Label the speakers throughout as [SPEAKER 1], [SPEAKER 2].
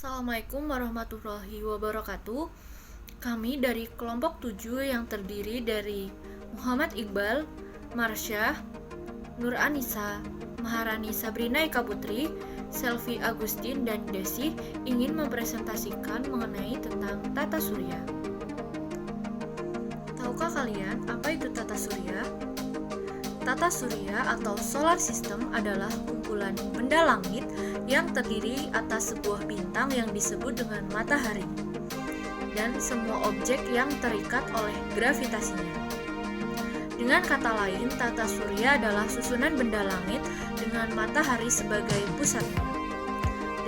[SPEAKER 1] Assalamualaikum warahmatullahi wabarakatuh. Kami dari kelompok 7 yang terdiri dari Muhammad Iqbal, Marsyah, Nur Anissa, Maharani Sabrina Eka Putri, Selvi Agustin, dan Desi ingin mempresentasikan mengenai tentang tata surya. Tahukah kalian apa itu tata surya? Tata surya atau solar system adalah kumpulan benda langit yang terdiri atas sebuah bintang yang disebut dengan matahari dan semua objek yang terikat oleh gravitasinya. Dengan kata lain, tata surya adalah susunan benda langit dengan matahari sebagai pusatnya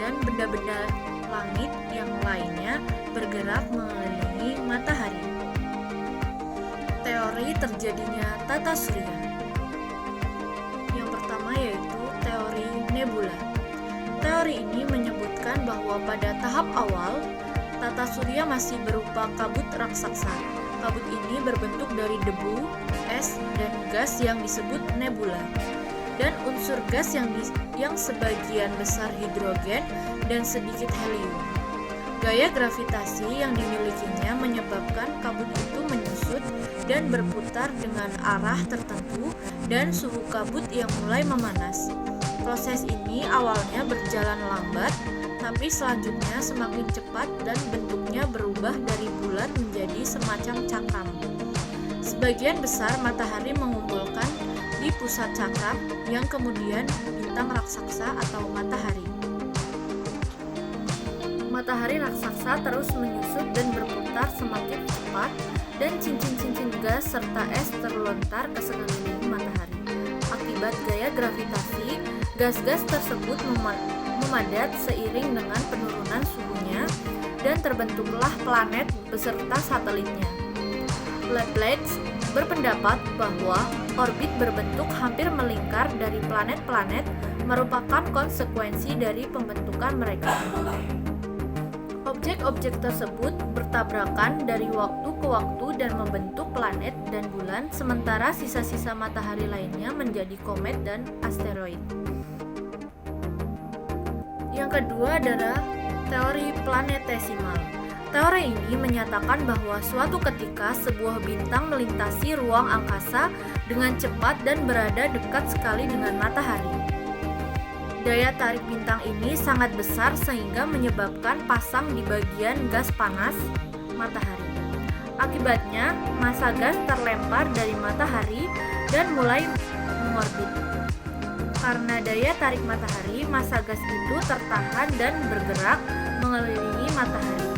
[SPEAKER 1] dan benda-benda langit yang lainnya bergerak mengelilingi matahari. Teori terjadinya tata surya. Yang pertama yaitu teori nebula. Teori ini menyebutkan bahwa pada tahap awal, tata surya masih berupa kabut raksasa. Kabut ini berbentuk dari debu, es, dan gas yang disebut nebula, dan unsur gas yang sebagian besar hidrogen dan sedikit helium. Gaya gravitasi yang dimilikinya menyebabkan kabut itu menyusut dan berputar dengan arah tertentu dan suhu kabut yang mulai memanas. Proses ini awalnya berjalan lambat, tapi selanjutnya semakin cepat dan bentuknya berubah dari bulat menjadi semacam cakram. Sebagian besar matahari mengumpulkan di pusat cakram yang kemudian bintang raksasa atau matahari. Matahari raksasa terus menyusut dan berputar semakin cepat dan cincin-cincin gas serta es terlontar ke sekeliling matahari. Akibat gaya gravitasi, gas-gas tersebut memadat seiring dengan penurunan suhunya dan terbentuklah planet beserta satelitnya. Laplace berpendapat bahwa orbit berbentuk hampir melingkar dari planet-planet merupakan konsekuensi dari pembentukan mereka. Objek-objek tersebut bertabrakan dari waktu ke waktu dan membentuk planet dan bulan, sementara sisa-sisa matahari lainnya menjadi komet dan asteroid. Yang kedua adalah teori planetesimal. Teori ini menyatakan bahwa suatu ketika sebuah bintang melintasi ruang angkasa dengan cepat dan berada dekat sekali dengan matahari. Daya tarik bintang ini sangat besar sehingga menyebabkan pasang di bagian gas panas matahari. Akibatnya, massa gas terlempar dari matahari dan mulai mengorbit. Karena daya tarik matahari, massa gas itu tertahan dan bergerak mengelilingi matahari.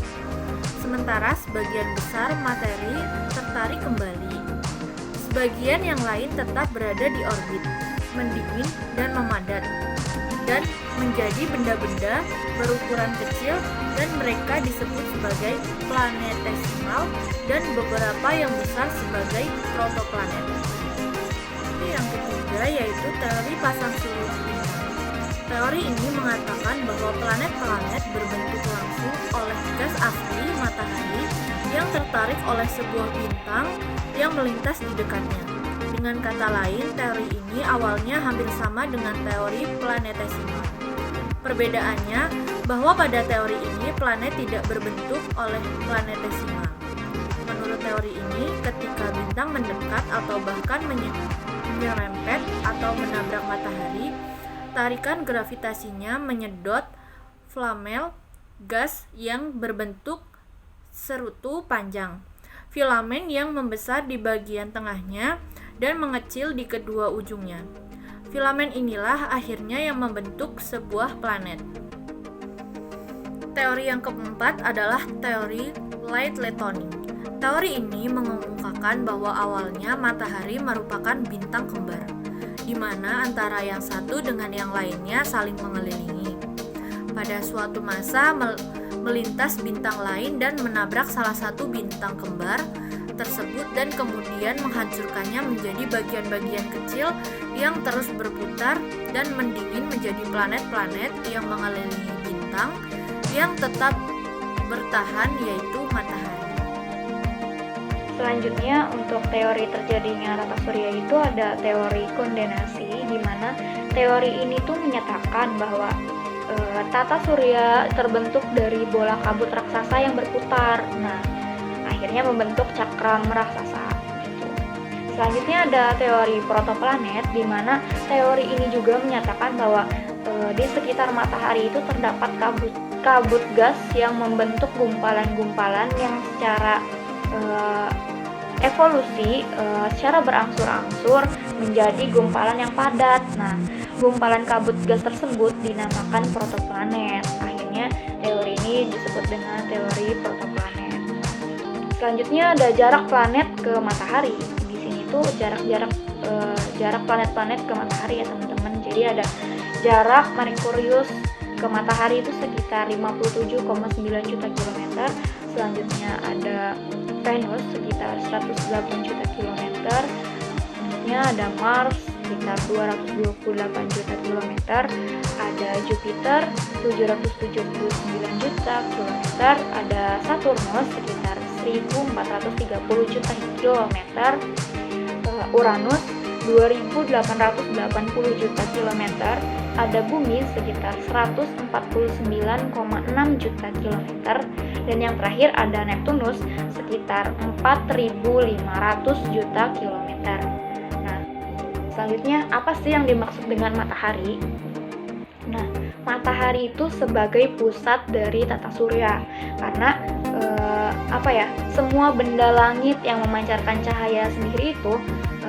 [SPEAKER 1] Sementara sebagian besar materi tertarik kembali. Sebagian yang lain tetap berada di orbit, mendingin dan memadat, dan menjadi benda-benda berukuran kecil, dan mereka disebut sebagai planetesimal dan beberapa yang besar sebagai protoplanet. Yang ketiga yaitu teori pasang surut bintang. Teori ini mengatakan bahwa planet-planet berbentuk langsung oleh gas asli matahari yang tertarik oleh sebuah bintang yang melintas di dekatnya. Dengan kata lain, teori ini awalnya hampir sama dengan teori planetesimal. Perbedaannya bahwa pada teori ini planet tidak berbentuk oleh planetesimal. Menurut teori ini, ketika bintang mendekat atau bahkan menyerempet atau menabrak matahari, tarikan gravitasinya menyedot filament gas yang berbentuk serutu panjang. Filamen yang membesar di bagian tengahnya dan mengecil di kedua ujungnya. Filamen inilah akhirnya yang membentuk sebuah planet. Teori yang keempat adalah teori light-letonic. Teori ini mengemukakan bahwa awalnya matahari merupakan bintang kembar, di mana antara yang satu dengan yang lainnya saling mengelilingi. Pada suatu masa melintas bintang lain dan menabrak salah satu bintang kembar tersebut dan kemudian menghancurkannya menjadi bagian-bagian kecil yang terus berputar dan mendingin menjadi planet-planet yang mengelilingi bintang yang tetap bertahan, yaitu matahari.
[SPEAKER 2] Selanjutnya, untuk teori terjadinya tata surya itu ada teori kondensasi, di mana teori ini tuh menyatakan bahwa tata surya terbentuk dari bola kabut raksasa yang berputar. Nah, akhirnya membentuk cakram raksasa. Gitu. Selanjutnya ada teori protoplanet, di mana teori ini juga menyatakan bahwa di sekitar matahari itu terdapat kabut gas yang membentuk gumpalan-gumpalan yang secara evolusi secara berangsur-angsur menjadi gumpalan yang padat. Nah, gumpalan kabut gas tersebut dinamakan protoplanet. Akhirnya teori ini disebut dengan teori protoplanet. Selanjutnya ada jarak planet ke matahari. Di sini tuh jarak planet-planet ke matahari ya teman-teman. Jadi ada jarak Merkurius ke matahari itu sekitar 57,9 juta kilometer. Selanjutnya ada Venus sekitar 108 juta kilometer. Selanjutnya ada Mars sekitar 228 juta kilometer. Ada Jupiter 779 juta kilometer. Ada Saturnus sekitar 1430 juta kilometer. Uranus 2880 juta kilometer. Ada Bumi sekitar 149,6 juta kilometer. Dan yang terakhir ada Neptunus sekitar 4.500 juta kilometer. Nah, selanjutnya apa sih yang dimaksud dengan matahari? Nah, matahari itu sebagai pusat dari tata surya, karena semua benda langit yang memancarkan cahaya sendiri itu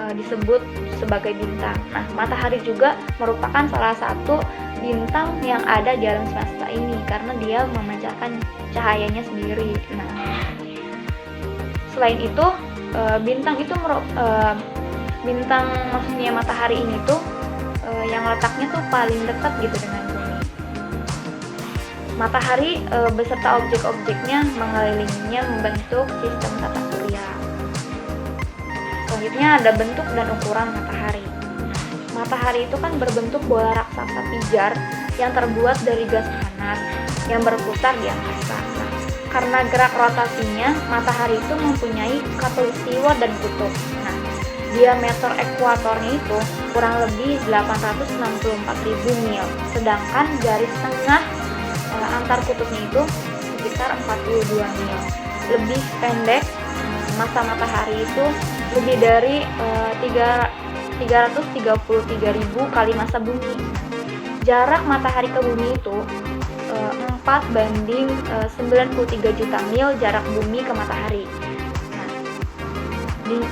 [SPEAKER 2] disebut sebagai bintang. Nah, matahari juga merupakan salah satu bintang yang ada di alam semesta ini karena dia memancarkan cahayanya sendiri. Nah, selain itu bintang maksudnya matahari ini tuh yang letaknya tuh paling dekat gitu dengan bumi. Matahari beserta objek-objeknya mengelilinginya membentuk sistem tata surya. Selanjutnya ada bentuk dan ukuran matahari. Matahari itu kan berbentuk bola raksasa pijar yang terbuat dari gas panas yang berputar di angkasa. Nah, karena gerak rotasinya, matahari itu mempunyai khatulistiwa dan kutub. Nah, diameter ekuatornya itu kurang lebih 864.000 mil, sedangkan garis tengah antar kutubnya itu sekitar 42 mil. Lebih pendek, masa matahari itu lebih dari 333.000 kali masa bumi. Jarak matahari ke bumi itu 4:93 juta mil jarak bumi ke matahari. Nah,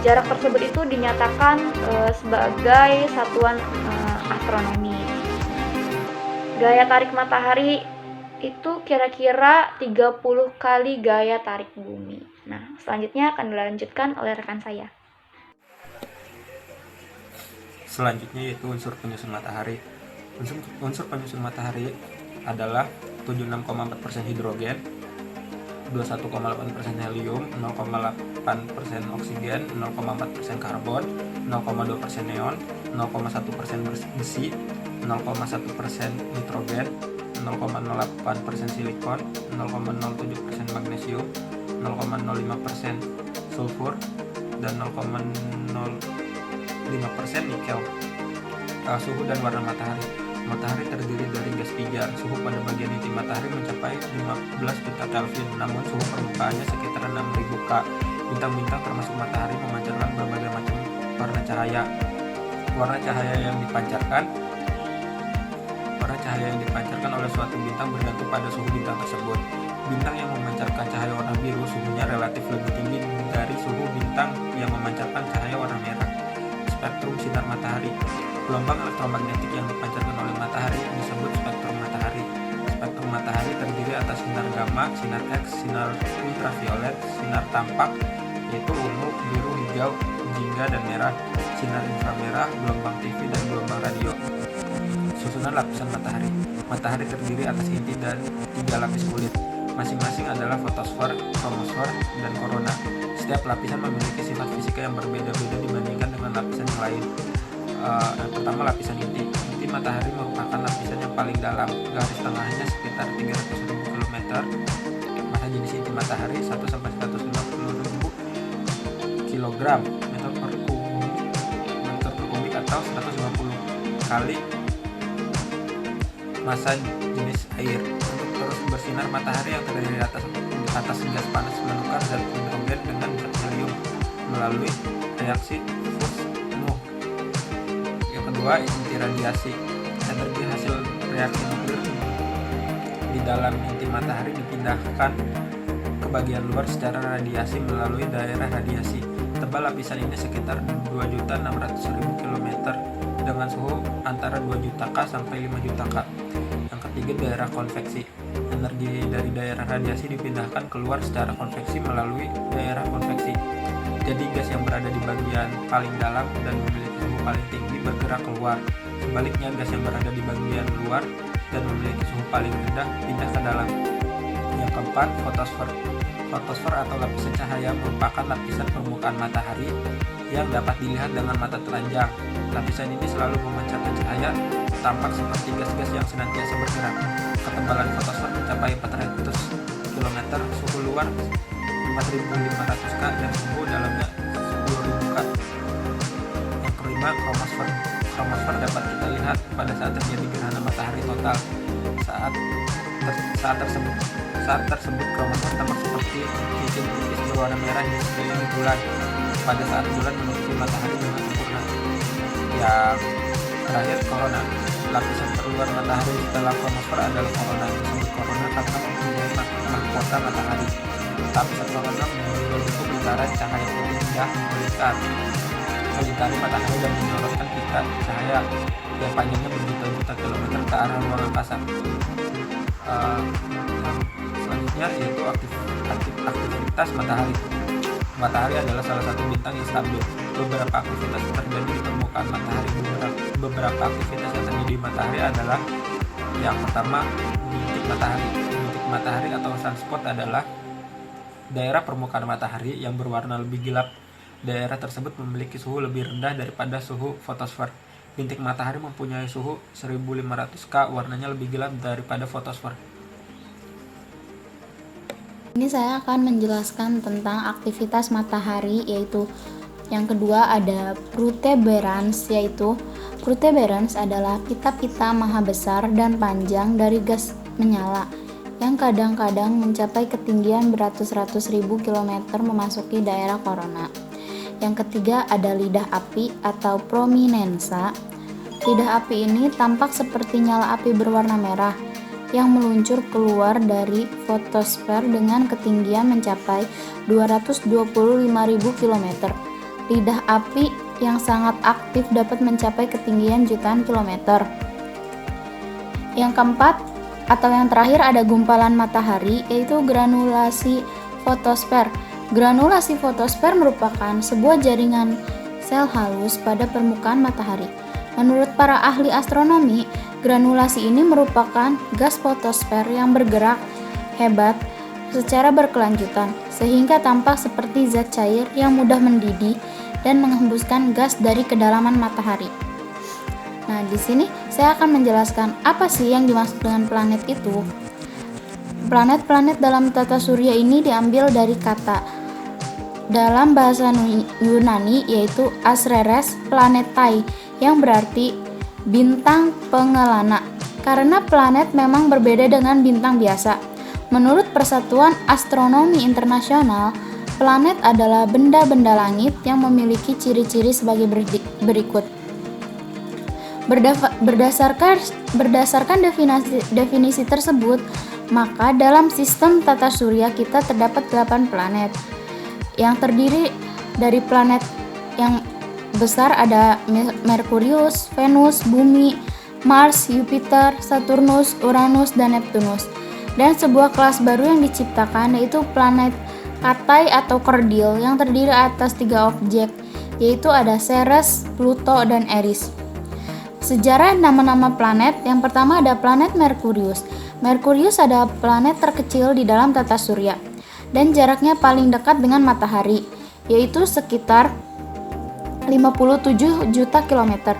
[SPEAKER 2] jarak tersebut itu dinyatakan sebagai satuan astronomi. Gaya tarik matahari itu kira-kira 30 kali gaya tarik bumi. Nah, selanjutnya akan dilanjutkan oleh rekan saya.
[SPEAKER 3] Selanjutnya yaitu unsur penyusun matahari. Unsur penyusun matahari adalah 76,4% hidrogen, 21,8% helium, 0,8% oksigen, 0,4% karbon, 0,2% neon, 0,1% besi, 0,1% nitrogen, 0,08% silikon, 0,07% magnesium, 0,05% sulfur, dan 0,05% nikel. Suhu dan warna matahari. Matahari terdiri dari gas pijar. Suhu pada bagian inti matahari mencapai 15 juta Kelvin, namun suhu permukaannya sekitar 6.000 K. Bintang-bintang termasuk matahari memancarkan berbagai macam warna cahaya. Warna cahaya yang dipancarkan oleh suatu bintang bergantung pada suhu bintang tersebut. Bintang yang memancarkan cahaya warna biru suhunya relatif lebih tinggi dari suhu bintang yang memancarkan cahaya warna merah. Spektrum sinar matahari. Gelombang elektromagnetik yang dipancarkan oleh matahari disebut spektrum matahari. Spektrum matahari terdiri atas sinar gamma, sinar X, sinar ultraviolet, sinar tampak yaitu ungu, biru, hijau, jingga, dan merah, sinar inframerah, gelombang TV, dan gelombang radio. Susunan lapisan matahari. Matahari terdiri atas inti dan 3 lapis kulit. Masing-masing adalah fotosfer, kromosfer, dan korona. Setiap lapisan memiliki sifat fisika yang berbeda-beda dibandingkan dengan lapisan yang lain. Yang pertama, lapisan inti. Inti matahari merupakan lapisan yang paling dalam. Garis tengahnya sekitar 300.000 km. Massa jenis inti matahari 1-150.000 kg meter per kubik atau 150 kali massa jenis air. Untuk terus bersinar, matahari yang terdiri atas gas panas menukar zat hidrogen dengan zat helium melalui reaksi Fuchs-Nugget. Yang kedua, inti radiasi. Energi hasil reaksi nuklir di dalam inti matahari dipindahkan ke bagian luar secara radiasi melalui daerah radiasi. Tebal lapisan ini sekitar 2.600.000 km dengan suhu antara 2 juta K sampai 5 juta K. Yang ketiga, daerah konveksi. Energi dari daerah radiasi dipindahkan keluar secara konveksi melalui daerah konveksi. Jadi gas yang berada di bagian paling dalam dan memiliki suhu paling tinggi bergerak keluar. Sebaliknya, gas yang berada di bagian luar dan memiliki suhu paling rendah pindah ke dalam. Yang keempat, fotosfer. Fotosfer atau lapisan cahaya merupakan lapisan permukaan matahari yang dapat dilihat dengan mata telanjang. Lapisan ini selalu memancarkan cahaya, tampak seperti gas-gas yang senantiasa bergerak. Ketebalan fotosfer mencapai 400 km, suhu luar 4.500 K dan suhu dalamnya 10.000 K. Yang kelima, kromosfer. Kromosfer dapat kita lihat pada saat terjadi gerhana matahari total. Saat tersebut kromosfer tampak seperti cincin tipis berwarna merah di sekeliling bulan pada saat bulan menutupi matahari dengan sempurna. Yang terakhir, korona. Lapisan terluar matahari setelah kromosfer adalah korona. Disebut korona karena mempunyai mahkota matahari. Lapisan korona membentuk lingkaran cahaya putih indah melintari matahari dan menyorotkan pita cahaya yang panjangnya berjuta-juta kilometer ke arah ruang angkasa. Selanjutnya yaitu aktivitas matahari. Matahari adalah salah satu bintang yang stabil. Beberapa aktivitas terjadi di permukaan matahari. Beberapa aktivitas yang terjadi di matahari adalah yang pertama, bintik matahari. Bintik matahari atau sunspot adalah daerah permukaan matahari yang berwarna lebih gelap. Daerah tersebut memiliki suhu lebih rendah daripada suhu fotosfer. Bintik matahari mempunyai suhu 1500 K, warnanya lebih gelap daripada fotosfer.
[SPEAKER 4] Ini saya akan menjelaskan tentang aktivitas matahari, yaitu yang kedua ada protuberans, yaitu protuberans adalah pita-pita maha besar dan panjang dari gas menyala yang kadang-kadang mencapai ketinggian beratus-ratus ribu kilometer memasuki daerah korona. Yang ketiga ada lidah api atau prominensa. Lidah api ini tampak seperti nyala api berwarna merah yang meluncur keluar dari fotosfer dengan ketinggian mencapai 225.000 km. Lidah api yang sangat aktif dapat mencapai ketinggian jutaan kilometer. Yang keempat atau yang terakhir ada gumpalan matahari, yaitu granulasi fotosfer. Granulasi fotosfer merupakan sebuah jaringan sel halus pada permukaan matahari. Menurut para ahli astronomi, granulasi ini merupakan gas fotosfer yang bergerak hebat secara berkelanjutan, sehingga tampak seperti zat cair yang mudah mendidih dan menghembuskan gas dari kedalaman matahari. Nah, di sini saya akan menjelaskan apa sih yang dimaksud dengan planet itu. Planet-planet dalam tata surya ini diambil dari kata dalam bahasa Yunani, yaitu Asreres Planetai, yang berarti bintang pengelana. Karena planet memang berbeda dengan bintang biasa. Menurut Persatuan Astronomi Internasional, planet adalah benda-benda langit yang memiliki ciri-ciri sebagai berikut. Berdasarkan definisi tersebut, maka dalam sistem tata surya kita terdapat 8 planet yang terdiri dari planet yang besar ada Merkurius, Venus, Bumi, Mars, Jupiter, Saturnus, Uranus, dan Neptunus. Dan sebuah kelas baru yang diciptakan yaitu planet Katai atau kerdil yang terdiri atas 3 objek, yaitu ada Ceres, Pluto, dan Eris. Sejarah nama-nama planet, yang pertama ada planet Merkurius. Merkurius adalah planet terkecil di dalam tata surya dan jaraknya paling dekat dengan matahari, yaitu sekitar 57 juta kilometer.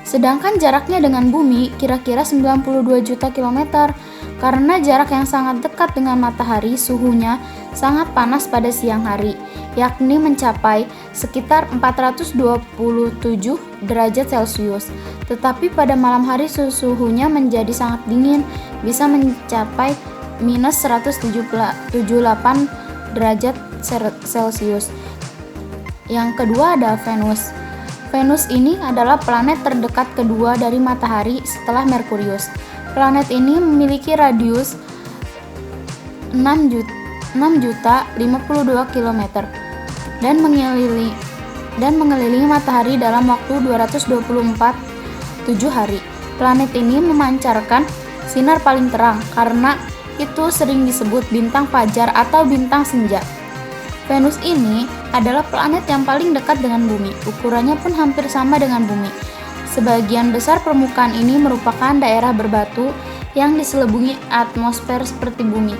[SPEAKER 4] Sedangkan jaraknya dengan bumi kira-kira 92 juta kilometer. Karena jarak yang sangat dekat dengan matahari, suhunya sangat panas pada siang hari, yakni mencapai sekitar 427 derajat Celcius. Tetapi pada malam hari suhunya menjadi sangat dingin, bisa mencapai minus 178 derajat Celcius. Yang kedua ada Venus. Venus ini adalah planet terdekat kedua dari matahari setelah Merkurius. Planet ini memiliki radius 6.052 km dan mengelilingi matahari dalam waktu 224,7 hari. Planet ini memancarkan sinar paling terang, karena itu sering disebut bintang fajar atau bintang senja. Venus ini adalah planet yang paling dekat dengan bumi, ukurannya pun hampir sama dengan bumi. Sebagian besar permukaan ini merupakan daerah berbatu yang diselubungi atmosfer seperti bumi.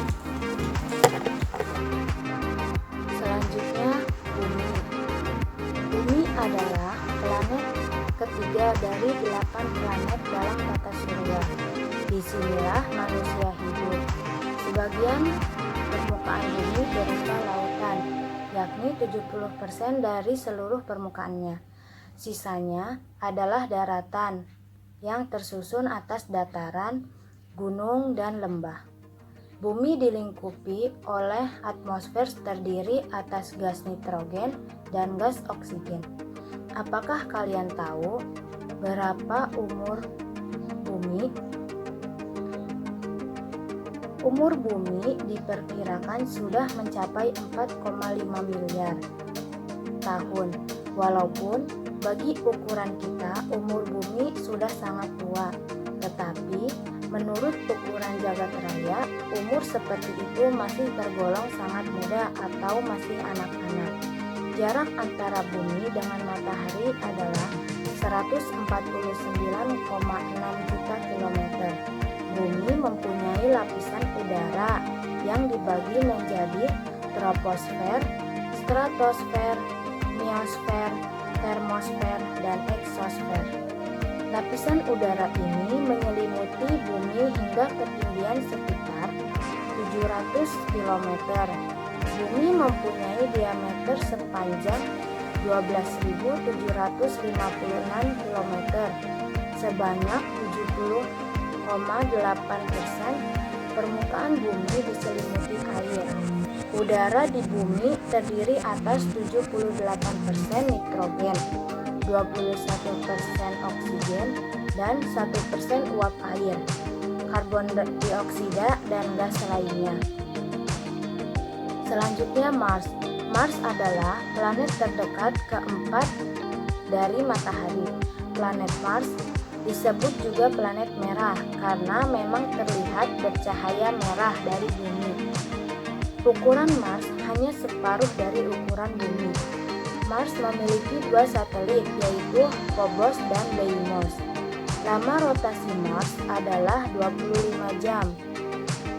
[SPEAKER 1] Selanjutnya, Bumi. Bumi adalah planet ketiga dari 8 planet dalam tata surya. Disinilah manusia hidup. Sebagian permukaan bumi berupa lautan, yakni 70% dari seluruh permukaannya. Sisanya adalah daratan yang tersusun atas dataran, gunung, dan lembah. Bumi dilingkupi oleh atmosfer terdiri atas gas nitrogen dan gas oksigen. Apakah kalian tahu berapa umur bumi? Umur bumi diperkirakan sudah mencapai 4,5 miliar tahun. Walaupun bagi ukuran kita umur bumi sudah sangat tua, tetapi menurut ukuran jagat raya, umur seperti itu masih tergolong sangat muda atau masih anak-anak. Jarak antara bumi dengan matahari adalah 149,6 juta kilometer. Bumi mempunyai lapisan udara yang dibagi menjadi troposfer, stratosfer, biosfer, termosfer, dan eksosfer. Lapisan udara ini menyelimuti bumi hingga ketinggian sekitar 700 km. Bumi mempunyai diameter sepanjang 12.756 km. Sebanyak 70,8% permukaan bumi diselimuti air. Udara di bumi terdiri atas 78% nitrogen, 21% oksigen, dan 1% uap air, karbon dioksida, dan gas lainnya. Selanjutnya Mars. Mars adalah planet terdekat keempat dari matahari. Planet Mars disebut juga planet merah karena memang terlihat bercahaya merah dari bumi. Ukuran Mars hanya separuh dari ukuran bumi. Mars memiliki 2 satelit, yaitu Phobos dan Deimos. Lama rotasi Mars adalah 25 jam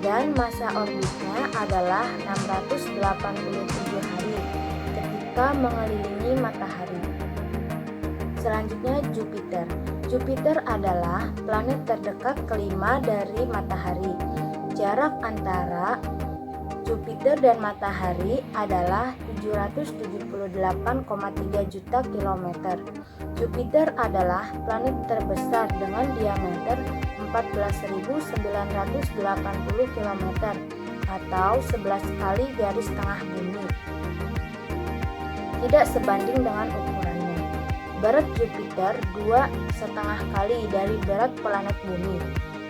[SPEAKER 1] dan masa orbitnya adalah 687 hari ketika mengelilingi matahari. Selanjutnya Jupiter. Jupiter adalah planet terdekat kelima dari matahari. Jarak antara Jupiter dan matahari adalah 778,3 juta kilometer. Jupiter adalah planet terbesar dengan diameter 14.980 km atau 11 kali garis tengah bumi. Tidak sebanding dengan ukurannya. Berat Jupiter 2,5 kali dari berat planet bumi.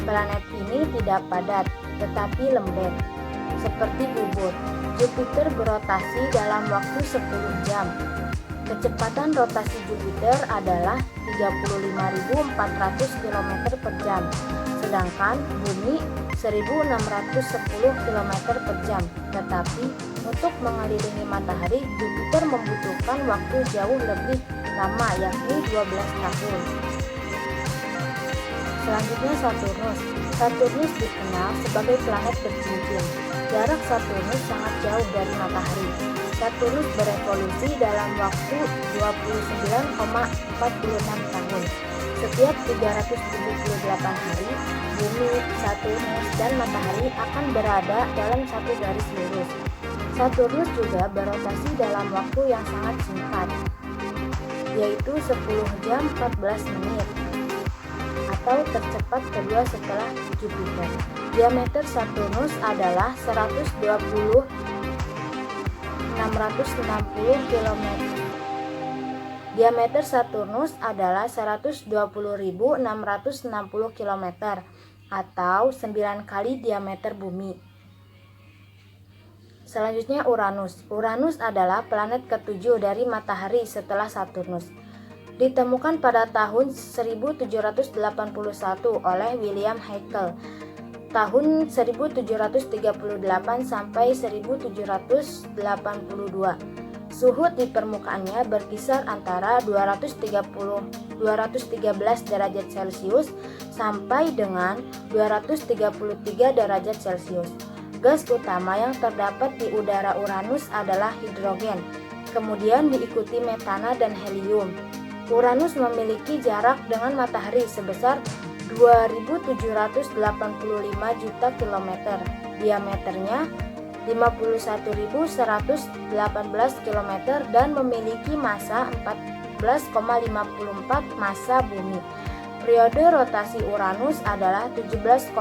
[SPEAKER 1] Planet ini tidak padat, tetapi lembek, seperti bubur. Jupiter berotasi dalam waktu 10 jam. Kecepatan rotasi Jupiter adalah 35.400 km per jam, sedangkan bumi 1.610 km per jam. Tetapi untuk mengelilingi matahari, Jupiter membutuhkan waktu jauh lebih lama, yakni 12 tahun. Selanjutnya Saturnus. Saturnus dikenal sebagai planet bercincin. Jarak Saturnus sangat jauh dari matahari. Saturnus berevolusi dalam waktu 29,46 tahun. Setiap 378 hari,
[SPEAKER 5] Bumi, Saturnus, dan Matahari akan berada dalam satu garis lurus. Saturnus juga berotasi dalam waktu yang sangat singkat, yaitu 10 jam 14 menit, atau tercepat kedua setelah Jupiter. Diameter Saturnus adalah 120.660 km. Diameter Saturnus adalah 120.660 km atau 9 kali diameter Bumi. Selanjutnya Uranus. Uranus adalah planet ketujuh dari Matahari setelah Saturnus. Ditemukan pada tahun 1781 oleh William Haeckel. Tahun 1738 sampai 1782. Suhu di permukaannya berkisar antara 213 derajat Celcius sampai dengan 233 derajat Celcius. Gas utama yang terdapat di udara Uranus adalah hidrogen, kemudian diikuti metana dan helium. Uranus memiliki jarak dengan matahari sebesar 2.785 juta kilometer, diameternya 51.118 km dan memiliki massa 14,54 massa Bumi. Periode rotasi Uranus adalah 17,25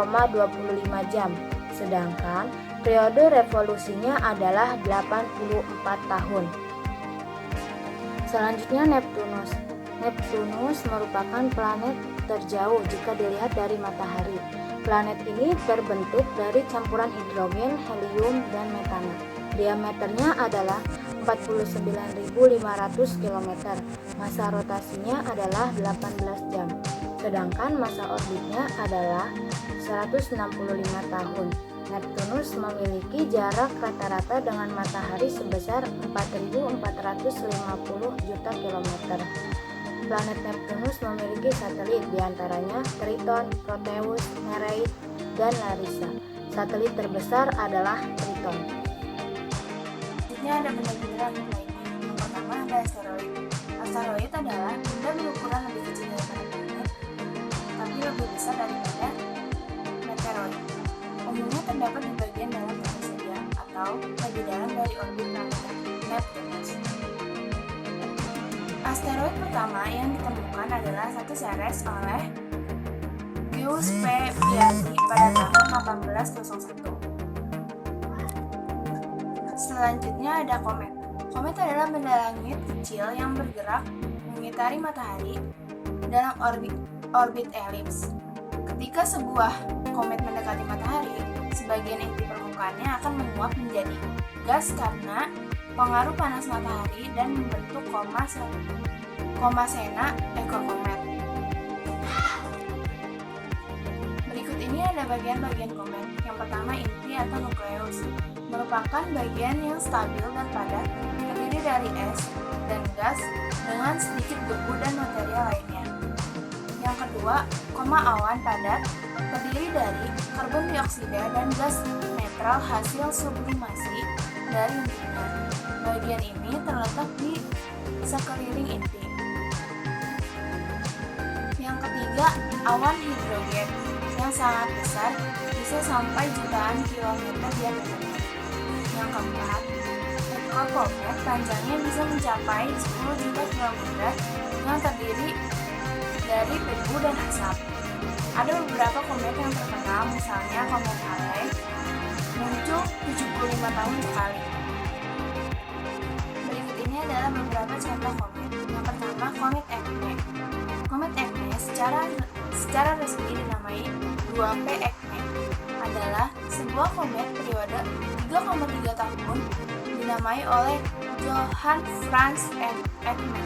[SPEAKER 5] jam, sedangkan periode revolusinya adalah 84 tahun. Selanjutnya Neptunus. Neptunus merupakan planet terjauh jika dilihat dari matahari. Planet ini terbentuk dari campuran hidrogen, helium, dan metana. Diameternya adalah 49.500 km. Masa rotasinya adalah 18 jam. Sedangkan masa orbitnya adalah 165 tahun. Neptunus memiliki jarak rata-rata dengan matahari sebesar 4.450 juta kilometer. Planet Neptunus memiliki satelit, diantaranya Triton, Proteus, Nereid, dan Larissa. Satelit terbesar adalah Triton.
[SPEAKER 1] Selanjutnya ada benda-benda langit lainnya. Yang pertama ada asteroid. Asteroid adalah benda berukuran lebih kecil daripada planet, tapi lebih besar daripada meteoroid. Umumnya terdapat di bagian dalam planet saja atau lebih dalam dari orbit planet Neptunus. Asteroid pertama yang ditemukan adalah satu Ceres oleh Gius P. Bianchi pada tahun 1801. Selanjutnya ada komet. Komet adalah benda langit kecil yang bergerak mengitari matahari dalam orbit elips. Ketika sebuah komet mendekati matahari, sebagian inti permukaannya akan menguap menjadi gas karena pengaruh panas matahari dan membentuk komasena ekor komet. Berikut ini ada bagian-bagian komet. Yang pertama inti atau nukleus, merupakan bagian yang stabil dan padat, terdiri dari es dan gas dengan sedikit debu dan material lainnya. Yang kedua, koma awan padat, terdiri dari karbon dioksida dan gas netral hasil sublimasi dari intinya. Bagian ini terletak di sekeliling inti. Yang ketiga, awan hidrogen yang sangat besar, bisa sampai jutaan kilometer diameternya. Yang keempat, ekor komet panjangnya bisa mencapai 10 juta kilometer yang terdiri dari debu dan asap. Ada beberapa komet yang terkenal, misalnya komet Halley, muncul 75 tahun sekali. Berikut ini adalah beberapa contoh komet. Yang pertama, komet Acme. Komet Acme secara resmi dinamai 2P Acme adalah sebuah komet periode 3,3 tahun dinamai oleh Johann Franz Acme.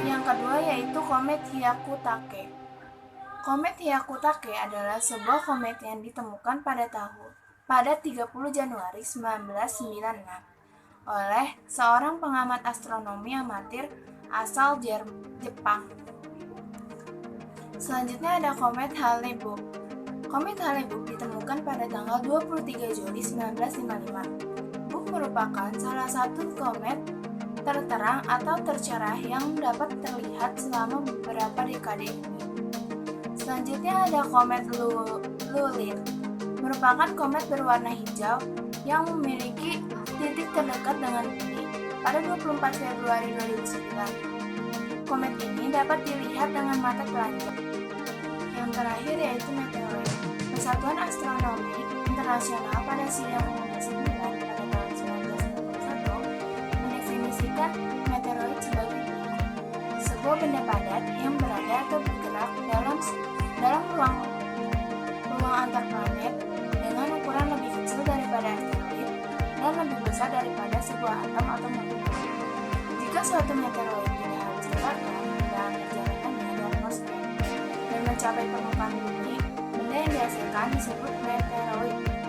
[SPEAKER 1] Yang kedua yaitu komet Hyakutake. Komet Hyakutake adalah sebuah komet yang ditemukan pada 30 Januari 1996 oleh seorang pengamat astronomi amatir asal Jepang. Selanjutnya ada komet Hale-Bopp. Komet Hale-Bopp ditemukan pada tanggal 23 Juli 1955. Bopp merupakan salah satu komet terterang atau tercerah yang dapat terlihat selama beberapa dekade ini.
[SPEAKER 6] Selanjutnya ada komet Lulith, merupakan komet berwarna hijau yang memiliki titik terdekat dengan bumi pada 24 Februari 2009. Komet ini dapat dilihat dengan mata telanjang. Yang terakhir yaitu meteoroid. Persatuan Astronomi Internasional pada sidang umum ke-9 pada tahun 1991 mendefinisikan meteoroid sebagai berikut. Sebuah benda padat yang berada atau bergerak dalam ruang antar planet dengan ukuran lebih kecil daripada asteroid dan lebih besar daripada sebuah atom atau molekul. Jika suatu meteoroid tidak habis terbakar dalam perjalanannya di atmosfer dan mencapai permukaan bumi, benda yang dihasilkan disebut meteoroid.